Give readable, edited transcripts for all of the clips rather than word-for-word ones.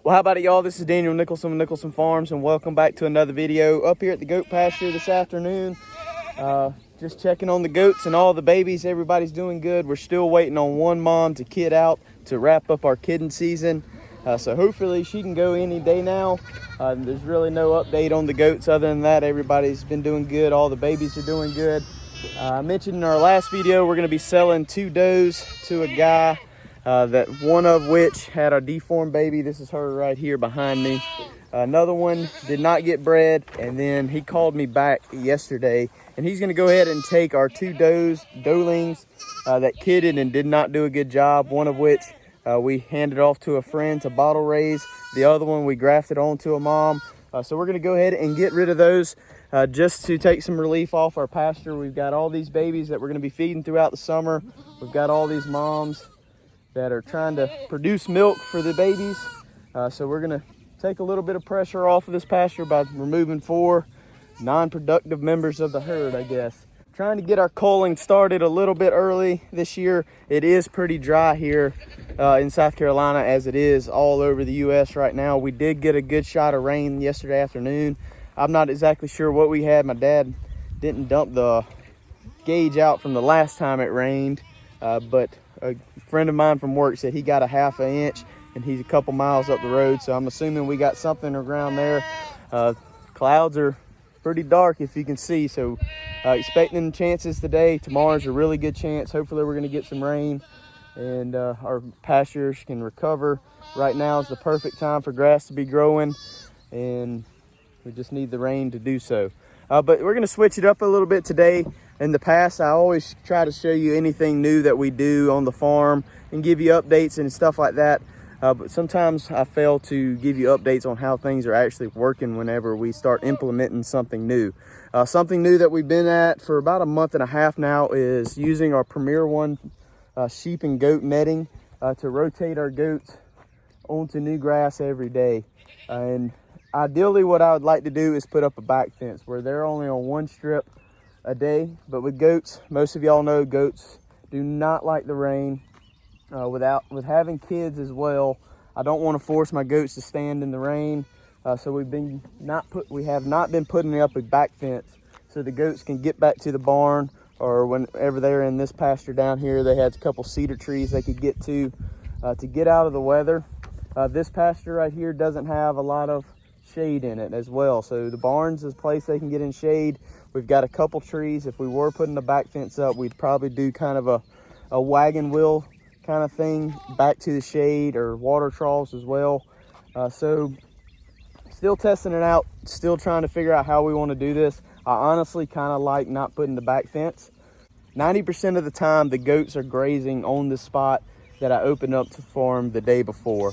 Well, how about it, y'all? This is Daniel Nicholson with Nicholson Farms, and welcome back to another video up here at the goat pasture this afternoon. Just checking on the goats and all the babies. Everybody's doing good. We're still waiting on one mom to kid out to wrap up our kidding season. So hopefully she can go any day now. There's really no update on the goats other than that. Everybody's been doing good. All the babies are doing good. I mentioned in our last video, we're going to be selling 2 does to a guy. That one of which had a deformed baby. This is her right here behind me. Another one did not get bred, and then he called me back yesterday, and he's going to go ahead and take our 2 doelings that kidded and did not do a good job. One of which we handed off to a friend to bottle raise. The other one we grafted onto a mom. So we're going to go ahead and get rid of those just to take some relief off our pasture. We've got all these babies that we're going to be feeding throughout the summer. We've got all these moms that are trying to produce milk for the babies. So we're gonna take a little bit of pressure off of this pasture by removing 4 non-productive members of the herd, I guess. Trying to get our culling started a little bit early this year. It is pretty dry here in South Carolina, as it is all over the US right now. We did get a good shot of rain yesterday afternoon. I'm not exactly sure what we had. My dad didn't dump the gauge out from the last time it rained, but a friend of mine from work said he got a ½ inch, and he's a couple miles up the road, so I'm assuming we got something around there. Clouds are pretty dark, if you can see, so expecting chances today. Tomorrow's a really good chance. Hopefully we're going to get some rain and our pastures can recover. Right now is the perfect time for grass to be growing, and we just need the rain to do so. But we're going to switch it up a little bit today. In the past, I always try to show you anything new that we do on the farm and give you updates and stuff like that. But sometimes I fail to give you updates on how things are actually working whenever we start implementing something new. Something new that we've been at for about a month and a half now is using our Premier One sheep and goat netting to rotate our goats onto new grass every day. And ideally what I would like to do is put up a back fence where they're only on 1 strip a day. But with goats, most of y'all know goats do not like the rain. With having kids as well, I don't want to force my goats to stand in the rain. So we have not been putting up a back fence so the goats can get back to the barn, or whenever they're in this pasture down here, they had a couple cedar trees they could get to get out of the weather. This pasture right here doesn't have a lot of shade in it as well, so the barn's is a place they can get in shade. We've got a couple trees. If we were putting the back fence up, we'd probably do kind of a wagon wheel kind of thing back to the shade, or water troughs as well. So still testing it out, still trying to figure out how we want to do this. I honestly kind of like not putting the back fence. 90% of the time the goats are grazing on the spot that I opened up to farm the day before.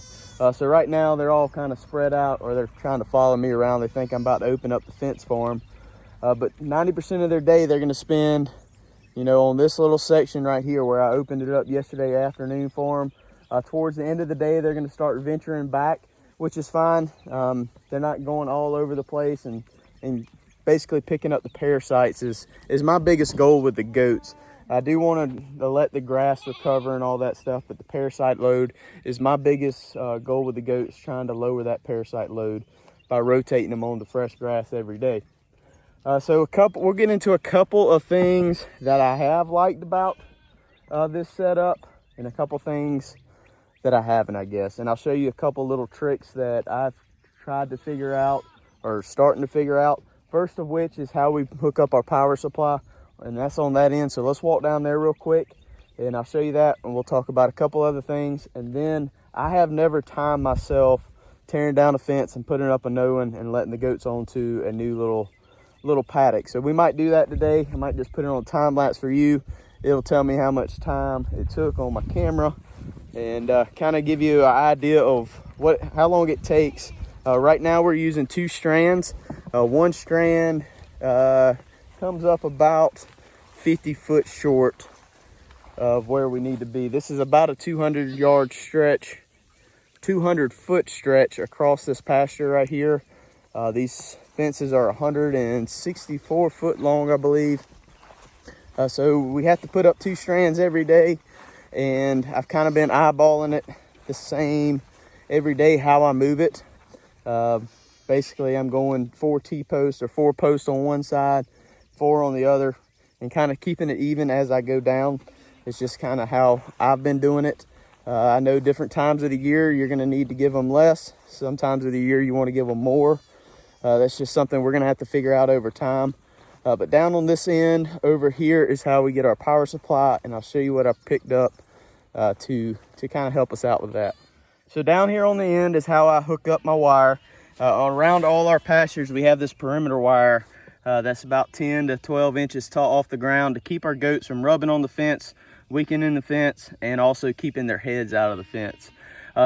So right now they're all kind of spread out, or they're trying to follow me around. They think I'm about to open up the fence for them. But 90% of their day they're going to spend, on this little section right here where I opened it up yesterday afternoon for them. Towards the end of the day, they're going to start venturing back, which is fine. They're not going all over the place, and basically picking up the parasites is my biggest goal with the goats. I do want to let the grass recover and all that stuff, but the parasite load is my biggest goal with the goats, trying to lower that parasite load by rotating them onto fresh grass every day. So we'll get into a couple of things that I have liked about this setup, and a couple things that I haven't, I guess. And I'll show you a couple little tricks that I've tried to figure out, or starting to figure out. First of which is how we hook up our power supply, and that's on that end. So let's walk down there real quick, and I'll show you that, and we'll talk about a couple other things. And then I have never timed myself tearing down a fence and putting up a no one and letting the goats onto a new little paddock. So we might do that today. I might just put it on time lapse for you. It'll tell me how much time it took on my camera, and kind of give you an idea of how long it takes. Right now we're using 2 strands. One strand comes up about 50 foot short of where we need to be. This is about a 200 foot stretch across this pasture right here. These fences are 164 foot long, I believe. So we have to put up 2 strands every day, and I've kind of been eyeballing it the same every day how I move it. Basically, I'm going 4 T-posts or 4 posts on one side, 4 on the other, and kind of keeping it even as I go down. It's just kind of how I've been doing it. I know different times of the year you're going to need to give them less. Sometimes of the year you want to give them more. That's just something we're going to have to figure out over time. But down on this end over here is how we get our power supply, and I'll show you what I picked up to kind of help us out with that. So down here on the end is how I hook up my wire. Around all our pastures we have this perimeter wire that's about 10 to 12 inches tall off the ground to keep our goats from rubbing on the fence, weakening the fence, and also keeping their heads out of the fence.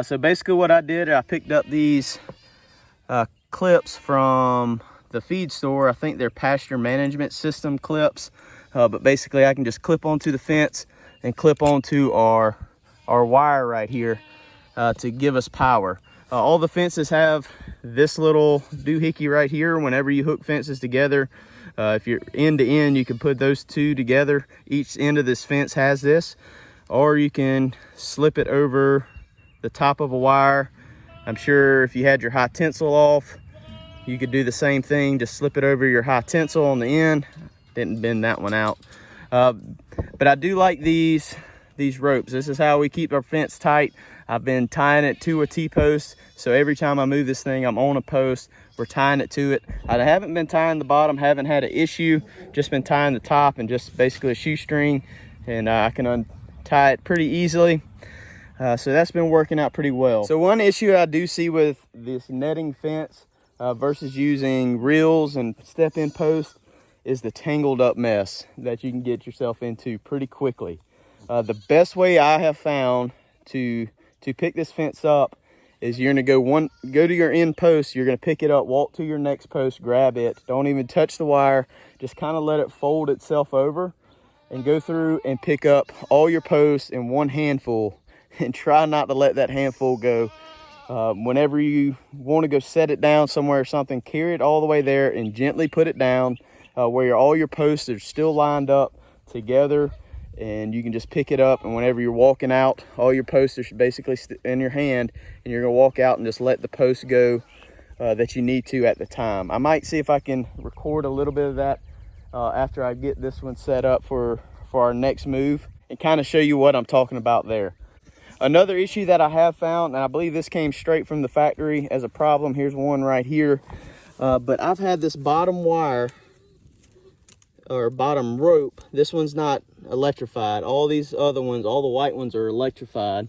So basically what I did, I picked up these clips from the feed store. I think they're pasture management system clips, but basically I can just clip onto the fence and clip onto our wire right here to give us power. All the fences have this little doohickey right here. Whenever you hook fences together, if you're end to end, you can put those two together. Each end of this fence has this, or you can slip it over the top of a wire. I'm sure if you had your high tensile off, you could do the same thing. Just slip it over your high tensile on the end. Didn't bend that one out. But I do like these ropes. This is how we keep our fence tight. I've been tying it to a T-post, so every time I move this thing, I'm on a post. We're tying it to it. I haven't been tying the bottom, haven't had an issue. Just been tying the top and just basically a shoestring, and I can untie it pretty easily. So that's been working out pretty well. So one issue I do see with this netting fence versus using reels and step-in posts is the tangled up mess that you can get yourself into pretty quickly. The best way I have found to pick this fence up is you're gonna go to your end post, you're gonna pick it up, walk to your next post, grab it, don't even touch the wire, just kind of let it fold itself over and go through and pick up all your posts in one handful, and try not to let that handful go. Whenever you want to go set it down somewhere or something, carry it all the way there and gently put it down where all your posts are still lined up together, and you can just pick it up. And whenever you're walking out, all your posts are basically in your hand, and you're gonna walk out and just let the posts go that you need to at the time. I might see if I can record a little bit of that after I get this one set up for our next move, and kind of show you what I'm talking about there. Another issue that I have found, and I believe this came straight from the factory as a problem, here's one right here, but I've had this bottom wire or bottom rope. This one's not electrified. All these other ones, all the white ones are electrified,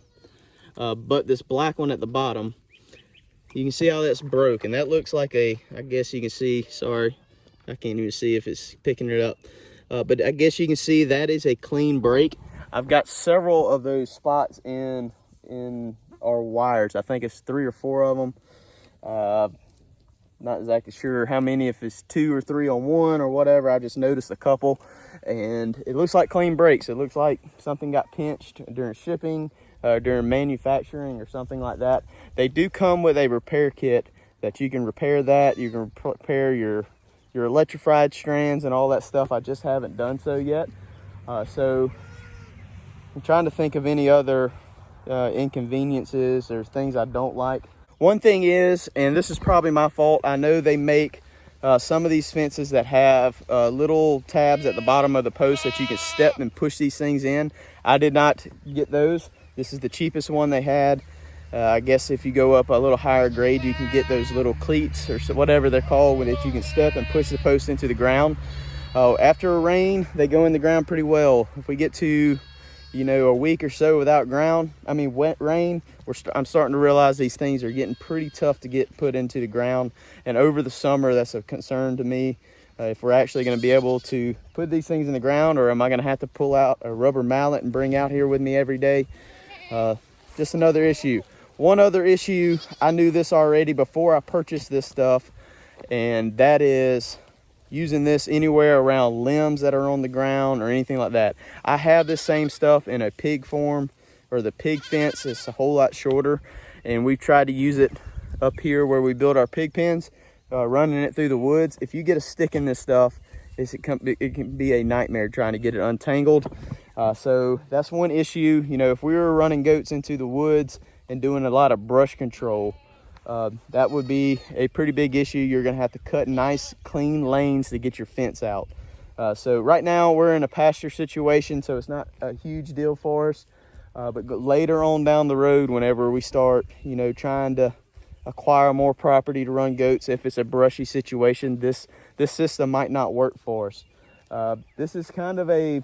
but this black one at the bottom, you can see how that's broken. That looks like I guess you can see, sorry, I can't even see if it's picking it up, but I guess you can see that is a clean break. I've got several of those spots in our wires. I think it's 3 or 4 of them. Not exactly sure how many, if it's 2 or 3 on one or whatever. I just noticed a couple, and it looks like clean breaks. It looks like something got pinched during shipping, during manufacturing or something like that. They do come with a repair kit that you can repair that. You can repair your electrified strands and all that stuff. I just haven't done so yet. So I'm trying to think of any other inconveniences or things I don't like. One thing is, and this is probably my fault, I know they make some of these fences that have little tabs at the bottom of the post that you can step and push these things in. I did not get those. This is the cheapest one they had. I guess if you go up a little higher grade, you can get those little cleats or whatever they're called, that you can step and push the post into the ground. After a rain, they go in the ground pretty well. If we get to a week or so without wet rain, I'm starting to realize these things are getting pretty tough to get put into the ground. And over the summer, that's a concern to me. If we're actually going to be able to put these things in the ground, or am I going to have to pull out a rubber mallet and bring out here with me every day? Just another issue. One other issue, I knew this already before I purchased this stuff, and that is using this anywhere around limbs that are on the ground or anything like that. I have this same stuff in a pig form, or the pig fence. It's a whole lot shorter, and we've tried to use it up here where we build our pig pens, running it through the woods. If you get a stick in this stuff, it can be a nightmare trying to get it untangled. So that's one issue. If we were running goats into the woods and doing a lot of brush control. That would be a pretty big issue. You're gonna have to cut nice clean lanes to get your fence out. So right now we're in a pasture situation, so it's not a huge deal for us. But later on down the road, whenever we start, you know, trying to acquire more property to run goats, if it's a brushy situation, this system might not work for us. This is kind of a,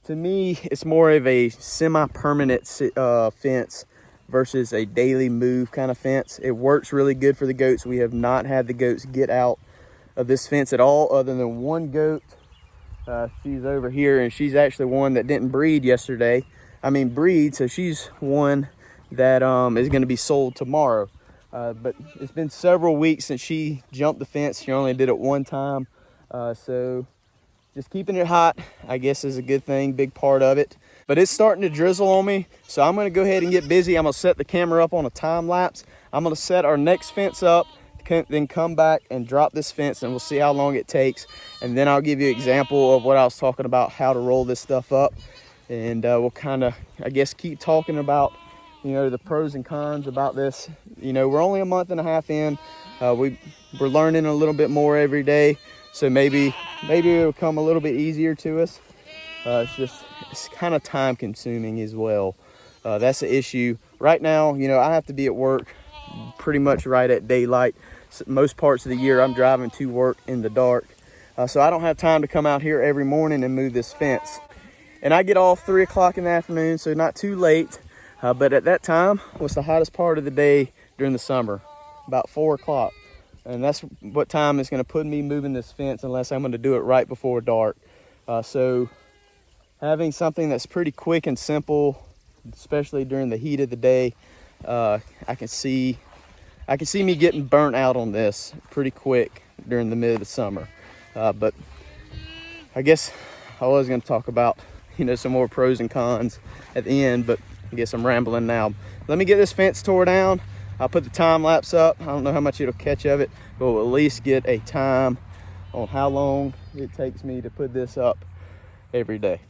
to me, it's more of a semi-permanent fence versus a daily move kind of fence. It works really good for the goats. We have not had the goats get out of this fence at all, other than one goat. She's over here, and she's actually one that didn't breed yesterday. So she's one that is going to be sold tomorrow. But it's been several weeks since she jumped the fence. She only did it one time. So just keeping it hot, I guess, is a good thing, big part of it. But it's starting to drizzle on me, so I'm gonna go ahead and get busy. I'm gonna set the camera up on a time lapse. I'm gonna set our next fence up, then come back and drop this fence, and we'll see how long it takes. And then I'll give you an example of what I was talking about, how to roll this stuff up. And we'll kind of, I guess, keep talking about, you know, the pros and cons about this. You know, we're only a month and a half in. We're learning a little bit more every day. So maybe it'll come a little bit easier to us. It's kind of time consuming as well. That's the issue. Right now, you know, I have to be at work pretty much right at daylight. So most parts of the year, I'm driving to work in the dark. So I don't have time to come out here every morning and move this fence. And I get off 3 o'clock in the afternoon, so not too late. But at that time, what's the hottest part of the day during the summer? About 4 o'clock. And that's what time is going to put me moving this fence, unless I'm going to do it right before dark. So having something that's pretty quick and simple, especially during the heat of the day, I can see me getting burnt out on this pretty quick during the mid of the summer. But I guess I was going to talk about, you know, some more pros and cons at the end, but I guess I'm rambling now. Let me get this fence tore down. I'll put the time lapse up. I don't know how much it'll catch of it, but we'll at least get a time on how long it takes me to put this up every day.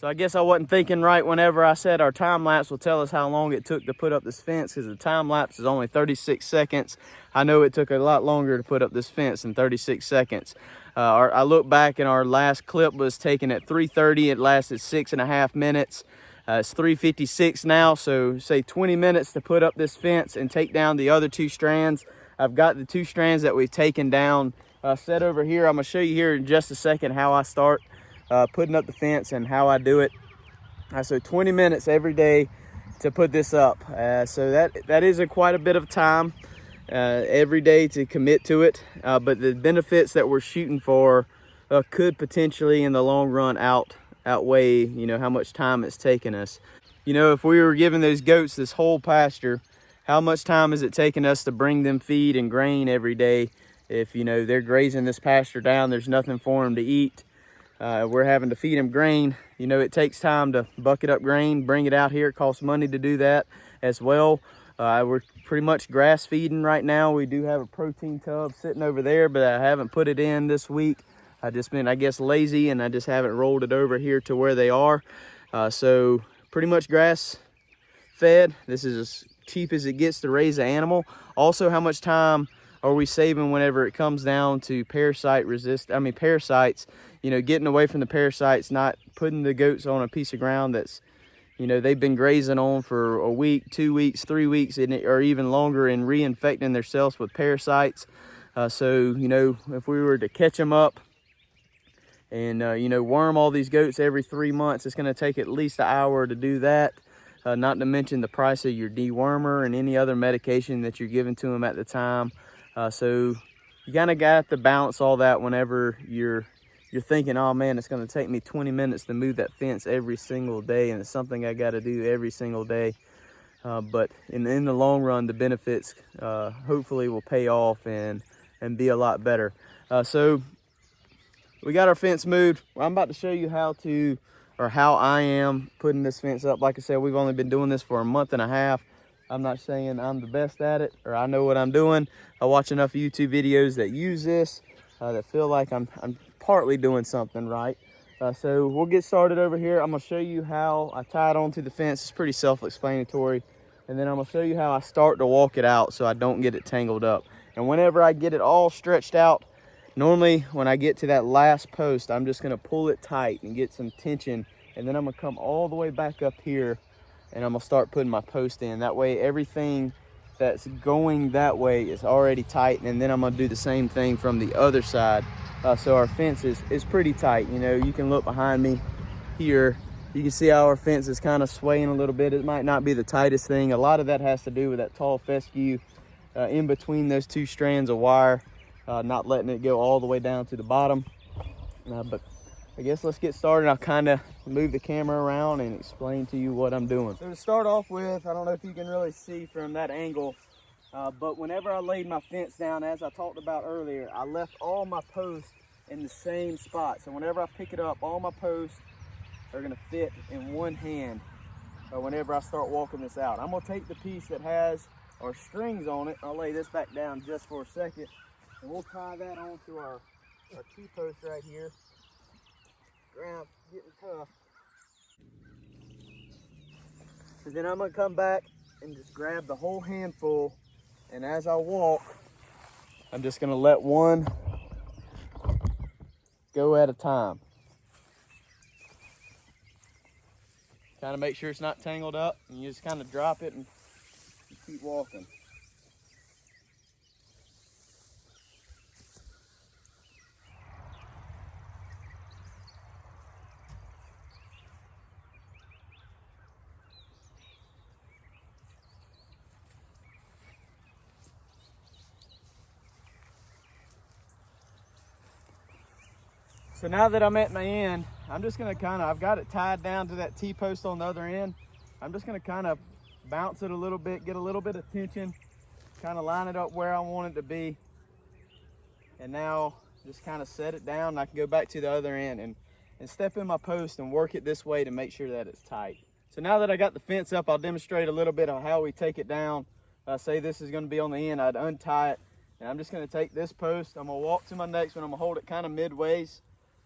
So I guess I wasn't thinking right whenever I said our time lapse will tell us how long it took to put up this fence, because the time lapse is only 36 seconds. I know it took a lot longer to put up this fence than 36 seconds. I look back and our last clip was taken at 3:30. It lasted 6.5 minutes. It's 3:56 now, so say 20 minutes to put up this fence and take down the other 2 strands. I've got the 2 strands that we've taken down set over here. I'm gonna show you here in just a second how I start putting up the fence and how I do it. So 20 minutes every day to put this up. So that is quite a bit of time every day to commit to it. But the benefits that we're shooting for could potentially in the long run outweigh, you know, how much time it's taken us. You know, if we were giving those goats this whole pasture, how much time is it taking us to bring them feed and grain every day? If, you know, they're grazing this pasture down, there's nothing for them to eat. We're having to feed them grain. You know, it takes time to bucket up grain, bring it out here. It costs money to do that as well. We're pretty much grass feeding right now. We do have a protein tub sitting over there, but I haven't put it in this week. I've just been, I guess, lazy, and I just haven't rolled it over here to where they are. So pretty much grass fed. This is as cheap as it gets to raise an animal. Also, how much time are we saving whenever it comes down to parasites, you know, getting away from the parasites, not putting the goats on a piece of ground that's, you know, they've been grazing on for a week, 2 weeks, 3 weeks, or even longer, and reinfecting themselves with parasites. So, you know, if we were to catch them up and, you know, worm all these goats every 3 months, it's going to take at least an hour to do that. Not to mention the price of your dewormer and any other medication that you're giving to them at the time. So you kind of got to balance all that whenever you're you're thinking, oh man, it's going to take me 20 minutes to move that fence every single day, and it's something I got to do every single day. But in the long run, the benefits hopefully will pay off and be a lot better. So we got our fence moved. I'm about to show you how I am putting this fence up. Like I said, we've only been doing this for a month and a half. I'm not saying I'm the best at it or I know what I'm doing. I watch enough YouTube videos that use this that feel like I'm partly doing something right. So we'll get started over here. I'm gonna show you how I tie it onto the fence. It's pretty self-explanatory. And then I'm gonna show you how I start to walk it out so I don't get it tangled up. And whenever I get it all stretched out, normally when I get to that last post, I'm just gonna pull it tight and get some tension. And then I'm gonna come all the way back up here and I'm gonna start putting my post in. That way everything that's going that way is already tight, and then I'm gonna do the same thing from the other side. So our fence is pretty tight. You know, you can look behind me here. You can see how our fence is kind of swaying a little bit. It might not be the tightest thing. A lot of that has to do with that tall fescue in between those two strands of wire, not letting it go all the way down to the bottom. But I guess let's get started. I'll kind of move the camera around and explain to you what I'm doing. So to start off with, I don't know if you can really see from that angle, but whenever I laid my fence down, as I talked about earlier, I left all my posts in the same spot. So whenever I pick it up, all my posts are gonna fit in one hand whenever I start walking this out. I'm gonna take the piece that has our strings on it. I'll lay this back down just for a second, and we'll tie that onto our T-post right here. Ground getting tough. And then I'm gonna come back and just grab the whole handful, and as I walk, I'm just gonna let one go at a time. Kind of make sure it's not tangled up, and you just kind of drop it and keep walking. So now that I'm at my end, I'm just gonna I've got it tied down to that T-post on the other end. I'm just gonna kind of bounce it a little bit, get a little bit of tension, kind of line it up where I want it to be. And now just kind of set it down, and I can go back to the other end and step in my post and work it this way to make sure that it's tight. So now that I got the fence up, I'll demonstrate a little bit of how we take it down. Say this is gonna be on the end, I'd untie it, and I'm just gonna take this post, I'm gonna walk to my next one, I'm gonna hold it kind of midways.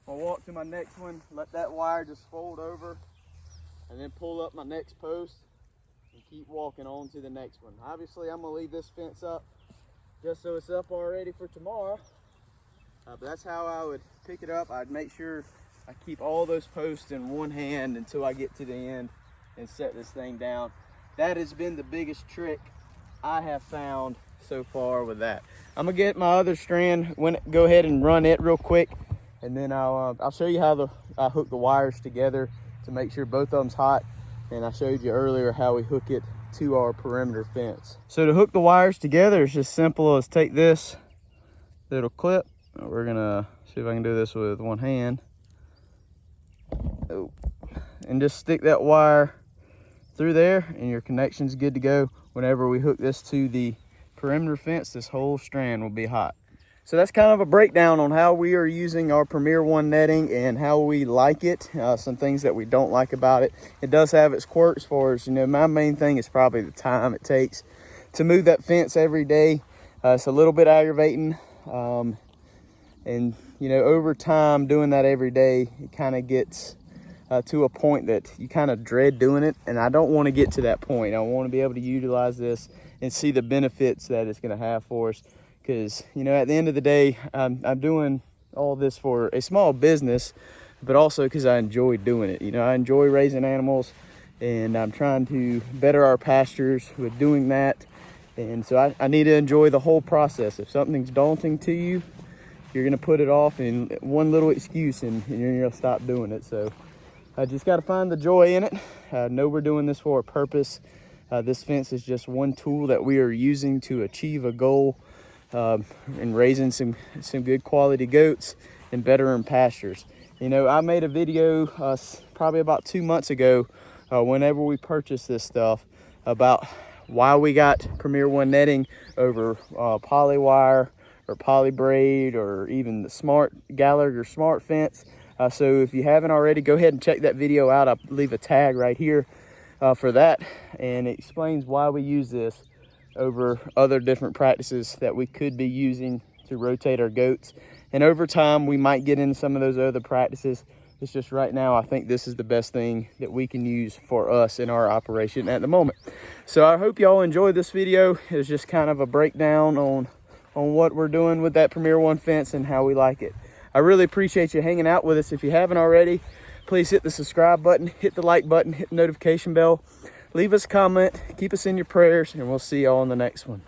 I'll walk to my next one, let that wire just fold over, and then pull up my next post and keep walking on to the next one. Obviously, I'm gonna leave this fence up just so it's up already for tomorrow. But that's how I would pick it up. I'd make sure I keep all those posts in one hand until I get to the end and set this thing down. That has been the biggest trick I have found so far with that. I'm gonna get my other strand, go ahead and run it real quick. And then I'll show you how I hook the wires together to make sure both of them's hot. And I showed you earlier how we hook it to our perimeter fence. So to hook the wires together, it's just simple as take this little clip. We're gonna see if I can do this with one hand. Oh. And just stick that wire through there and your connection's good to go. Whenever we hook this to the perimeter fence, this whole strand will be hot. So that's kind of a breakdown on how we are using our Premier One netting and how we like it. Some things that we don't like about it. It does have its quirks for us. You know, my main thing is probably the time it takes to move that fence every day. It's a little bit aggravating. And, you know, over time doing that every day, it kind of gets to a point that you kind of dread doing it. And I don't want to get to that point. I want to be able to utilize this and see the benefits that it's going to have for us. Because, you know, at the end of the day, I'm doing all this for a small business, but also because I enjoy doing it. You know, I enjoy raising animals, and I'm trying to better our pastures with doing that. And so I need to enjoy the whole process. If something's daunting to you, you're going to put it off in one little excuse, and you're going to stop doing it. So I just got to find the joy in it. I know we're doing this for a purpose. This fence is just one tool that we are using to achieve a goal in raising some good quality goats and bettering pastures. You know, I made a video probably about 2 months ago, whenever we purchased this stuff, about why we got Premier One netting over Polywire or Polybraid or even the Smart Gallagher Smart Fence. So if you haven't already, go ahead and check that video out. I'll leave a tag right here for that, and it explains why we use this over other different practices that we could be using to rotate our goats. And over time, we might get into some of those other practices. It's just right now, I think this is the best thing that we can use for us in our operation at the moment. So I hope y'all enjoyed this video. It was just kind of a breakdown on what we're doing with that Premier One fence and how we like it. I really appreciate you hanging out with us. If you haven't already, please hit the subscribe button, hit the like button, hit the notification bell, leave us a comment, keep us in your prayers, and we'll see y'all on the next one.